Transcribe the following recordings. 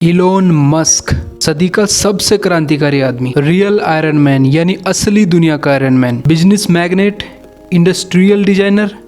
Elon Musk सदी का सबसे क्रांतिकारी आदमी, रियल आयरन मैन यानी असली दुनिया का iron man, business magnet, industrial designer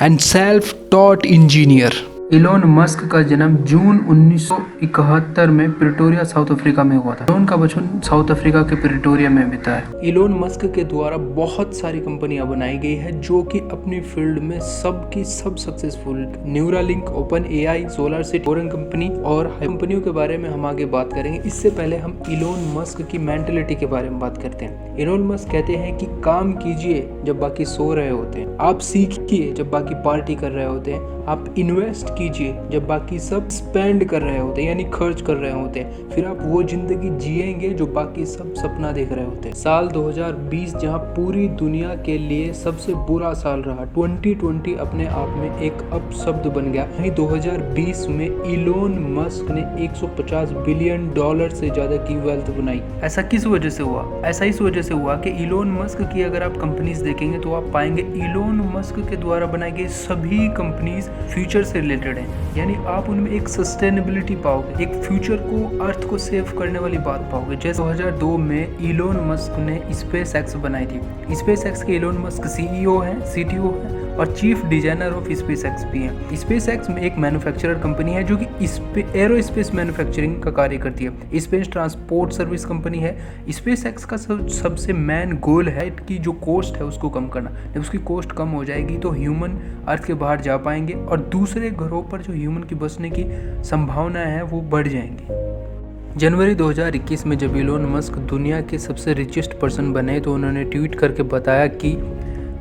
and self taught engineer. Elon Musk का जन्म जून 1971 में प्रिटोरिया साउथ अफ्रीका में हुआ था। इलोन का बचपन साउथ अफ्रीका के प्रिटोरिया में बीता है। इलोन मस्क के द्वारा बहुत सारी कंपनियां बनाई गई है जो कि अपनी फील्ड में सब की सब successful. Neuralink, OpenAI, solar city, boring company और कंपनियों के बारे में हम आगे बात करेंगे। इससे पहले हम इलोन मस्क की मेंटेलिटी के बारे में बात करते हैं। इलोन मस्क कहते हैं कि काम कीजिए जब बाकी सो रहे होते हैं, आप सीखिए जब बाकी पार्टी कर रहे होते हैं, आप इन्वेस्ट कीजिए जब बाकी सब स्पेंड कर रहे होते हैं यानी खर्च कर रहे होते हैं, फिर आप वो जिंदगी जिएंगे जो बाकी सब सपना देख रहे होते हैं। साल 2020 जहां पूरी दुनिया के लिए सबसे बुरा साल रहा, 2020 अपने आप में एक अपशब्द बन गया। वहीं 2020 में इलोन मस्क ने 150 बिलियन डॉलर से ज्यादा की वेल्थ बनाई। ऐसा किस वजह से हुआ? ऐसा इस वजह से हुआ कि इलोन मस्क की अगर आप कंपनीज देखेंगे तो आप पाएंगे इलोन मस्क के द्वारा बनाई गई सभी कंपनीज फ्यूचर से रिलेटेड है, यानी आप उनमें एक सस्टेनेबिलिटी पाओगे, एक फ्यूचर को, अर्थ को सेव करने वाली बात पाओगे। जैसे 2002 में इलोन मस्क ने स्पेस एक्स बनाई थी। स्पेस एक्स के इलोन मस्क सीईओ हैं, सीटीओ हैं और chief designer of space x भी हैं। स्पेस एक्स में एक मैन्युफैक्चरर कंपनी है जो कि एरोस्पेस मैन्युफैक्चरिंग का कार्य करती है। स्पेस ट्रांसपोर्ट सर्विस कंपनी है। स्पेस एक्स का सबसे मेन गोल है कि जो कॉस्ट है उसको कम करना। जब उसकी कॉस्ट कम हो जाएगी तो ह्यूमन अर्थ के बाहर जा पाएंगे और दूसरे ग्रहों पर जो ह्यूमन की बसने की संभावना है वो बढ़ जाएंगी। जनवरी 2021 में जब इलोन मस्क दुनिया के सबसे रिचेस्ट पर्सन बने तो उन्होंने ट्वीट करके बताया कि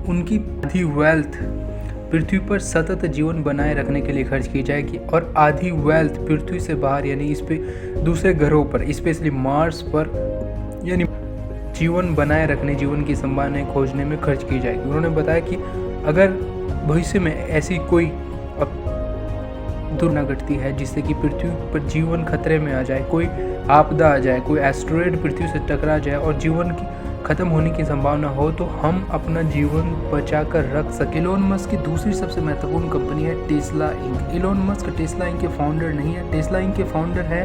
उनकी आधी वेल्थ पृथ्वी पर सतत जीवन बनाए रखने के लिए खर्च की जाएगी और आधी वेल्थ पृथ्वी से बाहर यानी इस पे दूसरे ग्रहों पर, स्पेशली मार्स पर यानी जीवन बनाए रखने, जीवन की संभावनाएं खोजने में खर्च की जाएगी। उन्होंने बताया कि अगर भविष्य में ऐसी कोई दुर्घटना घटती है जिससे कि पृथ्वी पर जीवन खतरे में आ जाए, कोई आपदा आ जाए, कोई एस्टेरॉयड पृथ्वी से टकरा जाए और जीवन की खत्म होने की संभावना हो तो हम अपना जीवन बचा कर रख सके। इलोन मस्क की दूसरी सबसे महत्वपूर्ण कंपनी है Tesla Inc. Elon Musk Tesla Inc के फाउंडर नहीं है। टेस्ला इंक के फाउंडर है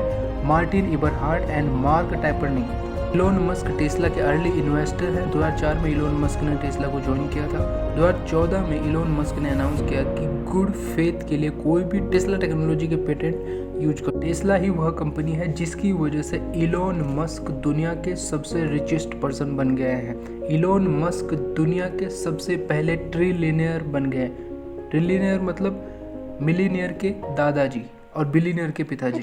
Martin Eberhard and Marc Tarpenning. Elon Musk Tesla के अर्ली इन्वेस्टर हैं। 2004 में इलोन मस्क ने टेस्ला को ज्वाइन किया था। 2014 में इलोन मस्क ने अनाउंस किया कि गुड फेथ के लिए कोई भी टेस्ला टेक्नोलॉजी के पेटेंट यूज कर। टेस्ला ही वह कंपनी है जिसकी वजह से इलोन मस्क दुनिया के सबसे रिचेस्ट पर्सन बन गए हैं। इलोन मस्क दुनिया के सबसे पहले ट्रिलियनियर बन गए। ट्रिलियनियर मतलब मिलीनियर के दादाजी और बिलियनियर के पिताजी।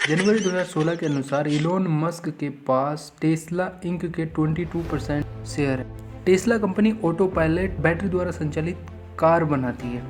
जनवरी 2016 के अनुसार इलोन मस्क के पास टेस्ला इंक के 22% शेयर है। Tesla company auto pilot battery द्वारा संचालित कार बनाती है।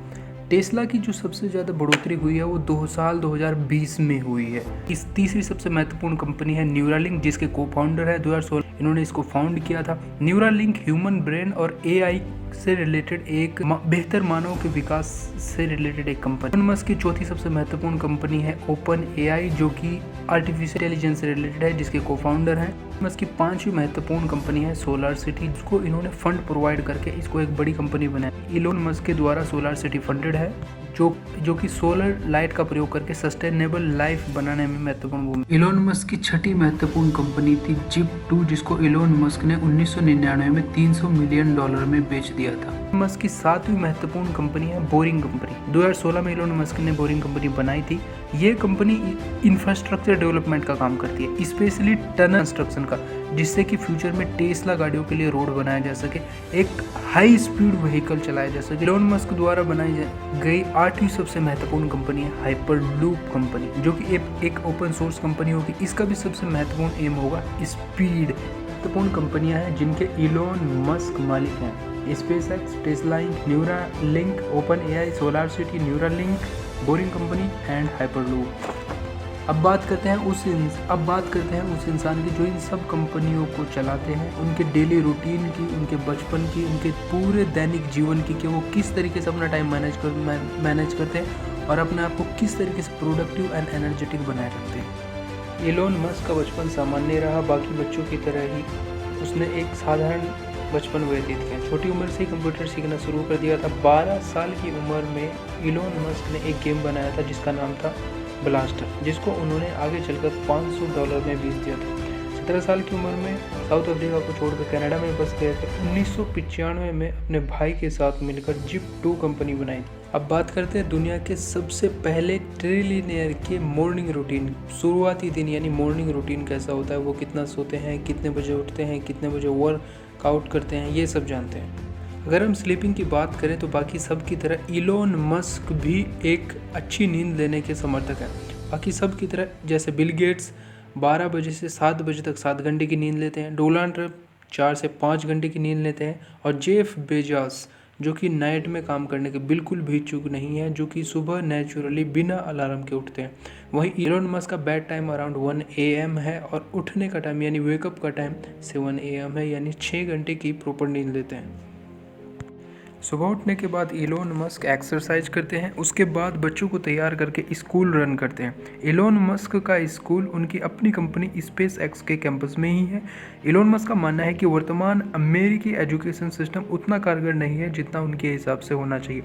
टेस्ला की जो सबसे ज़्यादा बढ़ोतरी हुई है वो 2020 में हुई है। इस तीसरी सबसे महत्वपूर्ण कंपनी है न्यूरालिंक जिसके को फाउंडर है 2016 इन्होंने इसको फाउंड किया था। न्यूरालिंक ह्यूमन ब्रेन और एआई से रिलेटेड एक बेहतर मानव के विकास से रिलेटेड एक कंपनी। इलोन मस्क की चौथी सबसे महत्वपूर्ण कंपनी है ओपन एआई जो कि आर्टिफिशियल इंटेलिजेंस से रिलेटेड है जिसके को फाउंडर हैं। मस्क की पांचवी महत्वपूर्ण कंपनी है सोलर सिटी जिसको इन्होंने फंड प्रोवाइड करके इसको एक बड़ी कंपनी बनाई। इलोन मस्क के द्वारा सोलर सिटी फंडेड है जो कि सोलर लाइट का प्रयोग करके सस्टेनेबल लाइफ बनाने में महत्वपूर्ण भूमिका। इलोन मस्क की छठी महत्वपूर्ण कंपनी थी जिप2 जिसको इलोन मस्क ने 1999 में $300 मिलियन में बेच दिया था। मस्क की सातवीं महत्वपूर्ण कंपनी है बोरिंग कंपनी। 2016 में इलोन मस्क ने बोरिंग कंपनी बनाई थी। ये कंपनी इंफ्रास्ट्रक्चर डेवलपमेंट का काम करती है, स्पेशली टनल कंस्ट्रक्शन का, जिससे कि फ्यूचर में टेस्ला गाड़ियों के लिए रोड बनाया जा सके, एक हाई स्पीड व्हीकल चलाया जा सके। इलोन मस्क द्वारा बनाई गई आठवीं सबसे महत्वपूर्ण कंपनी है हाइपरलूप कंपनी जो कि एक ओपन सोर्स कंपनी होगी। इसका भी सबसे महत्वपूर्ण एम होगा स्पीड। महत्वपूर्ण कंपनियां हैं जिनके इलोन मस्क मालिक हैं SpaceX, Tesla Inc, Neuralink, OpenAI, SolarCity, Neuralink, Boring Company and Hyperloop. अब बात करते हैं उस इंसान की जो इन सब कंपनियों को चलाते हैं, उनके डेली रूटीन की, उनके बचपन की, उनके पूरे दैनिक जीवन की कि वो किस तरीके से अपना टाइम मैनेज करते हैं और अपने आप को किस तरीके से प्रोडक्टिव एंड एनर्जेटिक बनाए रखते हैं। इलोन मस्क का बचपन सामान्य रहा, बाकी बच्चों की तरह ही उसने एक साधारण बचपन व्यतीत किया। छोटी उम्र से ही कंप्यूटर सीखना शुरू कर दिया था। 12 साल की उम्र में इलोन मस्क ने एक गेम बनाया था जिसका नाम था ब्लास्टर, जिसको उन्होंने आगे चलकर $500 में बेच दिया था। 17 साल की उम्र में साउथ अफ्रीका को छोड़कर कनाडा में बस गए थे। 1995 में अपने भाई के साथ मिलकर जिप 2 कंपनी बनाई। अब बात करते हैं दुनिया के सबसे पहले ट्रिलियनियर के मॉर्निंग रूटीन। शुरुआती दिन यानी मॉर्निंग रूटीन कैसा होता है, वो कितना सोते हैं, कितने बजे उठते हैं, कितने बजे वर्कआउट करते हैं, ये सब जानते हैं। अगर हम स्लीपिंग की बात करें तो बाकी सब की तरह इलोन मस्क भी एक अच्छी नींद लेने के समर्थक हैं। बाकी सब की तरह जैसे बिल गेट्स 12 बजे से 7 बजे तक 7 घंटे की नींद लेते हैं, डोनाल्ड ट्रम्प 4 से 5 घंटे की नींद लेते हैं, और जेफ बेजोस जो कि नाइट में काम करने के बिल्कुल भी इच्छुक नहीं है, जो कि सुबह नेचुरली बिना अलार्म के उठते हैं। वहीं इलोन मस्क का बेड टाइम अराउंड 1 AM है और उठने का टाइम यानी वेकअप का टाइम 7 AM है, यानी 6 घंटे की प्रॉपर नींद लेते हैं। सुबह उठने के बाद इलोन मस्क एक्सरसाइज करते हैं, उसके बाद बच्चों को तैयार करके स्कूल रन करते हैं। इलोन मस्क का स्कूल उनकी अपनी कंपनी स्पेस एक्स के कैंपस में ही है। इलोन मस्क का मानना है कि वर्तमान अमेरिकी एजुकेशन सिस्टम उतना कारगर नहीं है जितना उनके हिसाब से होना चाहिए।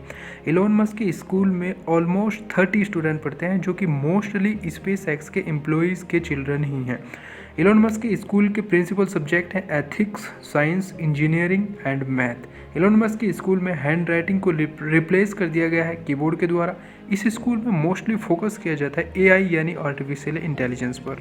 इलोन मस्क के स्कूल में ऑलमोस्ट 30 स्टूडेंट पढ़ते हैं, जो कि मोस्टली स्पेस एक्स के एम्प्लॉयज़ के चिल्ड्रन ही हैं। इलोन मस्क के स्कूल के प्रिंसिपल सब्जेक्ट हैं ethics, science, engineering and math. Elon Musk के स्कूल में हैंड राइटिंग को रिप्लेस कर दिया गया है कीबोर्ड के द्वारा। इस स्कूल में मोस्टली फोकस किया जाता है AI यानी आर्टिफिशियल इंटेलिजेंस पर।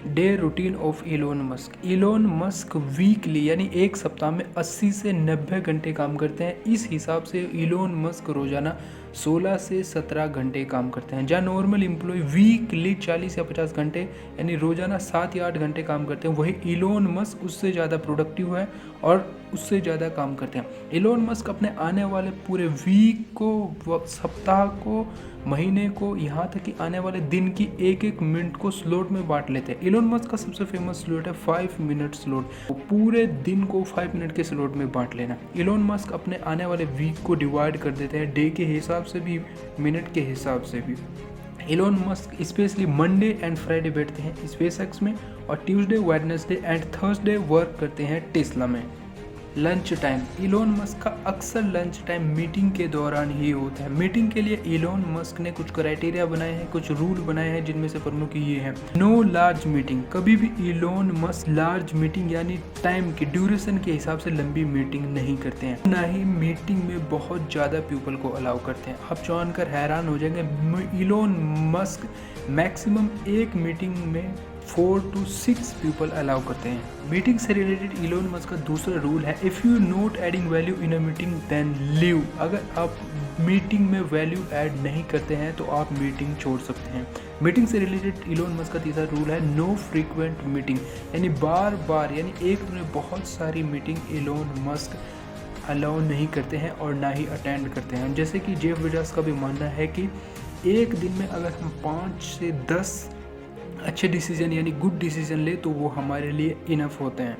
Day routine of Elon Musk. Elon Musk weekly यानी एक सप्ताह में 80 से 90 घंटे काम करते हैं। इस हिसाब से इलोन मस्क रोजाना 16 से 17 घंटे काम करते हैं, जहाँ नॉर्मल एम्प्लॉय वीकली 40 या 50 घंटे यानी रोजाना 7 या 8 घंटे काम करते हैं। वही इलोन मस्क उससे ज़्यादा प्रोडक्टिव है और उससे ज़्यादा काम करते हैं। इलोन मस्क अपने आने वाले पूरे वीक को, सप्ताह को, महीने को, यहाँ तक कि आने वाले दिन की एक एक मिनट को स्लॉट में बांट लेते हैं। इलोन मस्क का सबसे फेमस स्लॉट है 5 मिनट स्लॉट। पूरे दिन को 5 मिनट के स्लॉट में बांट लेना। इलोन मस्क अपने आने वाले वीक को डिवाइड कर देते हैं डे के हिसाब से भी, मिनट के हिसाब से भी। Elon Musk specially Monday and Friday बैठते हैं स्पेस एक्स में, और Tuesday, Wednesday and Thursday work करते हैं टेस्ला में। Lunch time. इलोन मस्क का अक्सर लंच टाइम मीटिंग के दौरान ही होता है। मीटिंग के लिए इलोन मस्क ने कुछ क्राइटेरिया बनाए हैं, कुछ रूल बनाए हैं, जिनमें से प्रमुख ये हैं। No large meeting. कभी भी इलोन मस्क लार्ज मीटिंग यानी टाइम की ड्यूरेशन के हिसाब से लंबी मीटिंग नहीं करते हैं। ना ही मीटिंग में बहुत ज़्यादा पीपल को अलाउ करते हैं। आप जानकर हैरान हो जाएंगे, इलोन मस्क मैक्सिमम एक मीटिंग में 4 to 6 पीपल अलाउ करते हैं। मीटिंग से रिलेटेड इलोन मस्क का दूसरा रूल है, if you not adding value in a meeting then leave. अगर आप मीटिंग में वैल्यू ऐड नहीं करते हैं तो आप मीटिंग छोड़ सकते हैं। मीटिंग से रिलेटेड इलोन मस्क का तीसरा रूल है, नो फ्रीक्वेंट मीटिंग, यानी बार बार यानी एक में बहुत सारी मीटिंग इलोन मस्क अलाउ नहीं करते हैं और ना ही अटेंड करते हैं। जैसे कि जेफ बेजोस का भी मानना है कि एक दिन में अगर हम 5 से 10 अच्छे डिसीजन यानी गुड डिसीजन ले तो वो हमारे लिए इनफ होते हैं।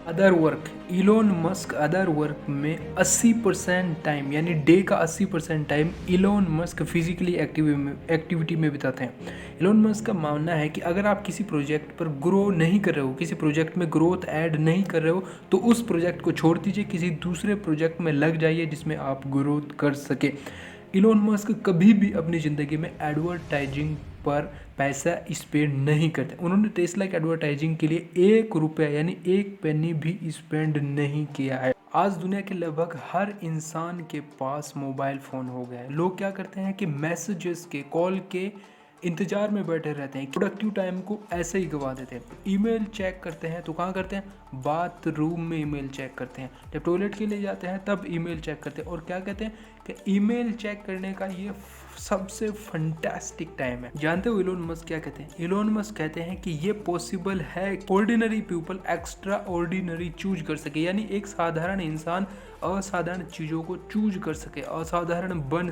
Other work. Elon Musk other work में 80% टाइम यानी डे का 80% time Elon Musk physically activity में बिताते हैं। इलोन मस्क का मानना है कि अगर आप किसी प्रोजेक्ट पर ग्रो नहीं कर रहे हो, किसी प्रोजेक्ट में ग्रोथ ऐड नहीं कर रहे हो, तो उस प्रोजेक्ट को छोड़ दीजिए, किसी दूसरे प्रोजेक्ट में लग जाइए जिसमें आप ग्रोथ कर सके। इलोन मस्क कभी भी अपनी ज़िंदगी में एडवर्टाइजिंग पर पैसा स्पेंड नहीं करते। उन्होंने टेस्ला की एडवर्टाइजिंग के लिए 1 रुपया यानी 1 पेनी भी स्पेंड नहीं किया है। आज दुनिया के लगभग हर इंसान के पास मोबाइल फ़ोन हो गया है। लोग क्या करते हैं कि मैसेजेस के, कॉल के इंतजार में बैठे रहते हैं, प्रोडक्टिव टाइम को ऐसे ही गवा देते हैं। ईमेल चेक करते हैं तो कहाँ करते हैं? बाथरूम में ईमेल चेक करते हैं। जब टॉयलेट के लिए जाते हैं तब ईमेल चेक करते हैं, और क्या कहते हैं कि ईमेल चेक करने का ये सबसे फंटास्टिक टाइम है। जानते हो इलोन मस्क क्या कहते हैं? इलोन मस्क कहते हैं कि ये पॉसिबल है ordinary people extra ordinary choose कर सके, यानी एक साधारण इंसान असाधारण चीज़ों को चूज कर सके, असाधारण बन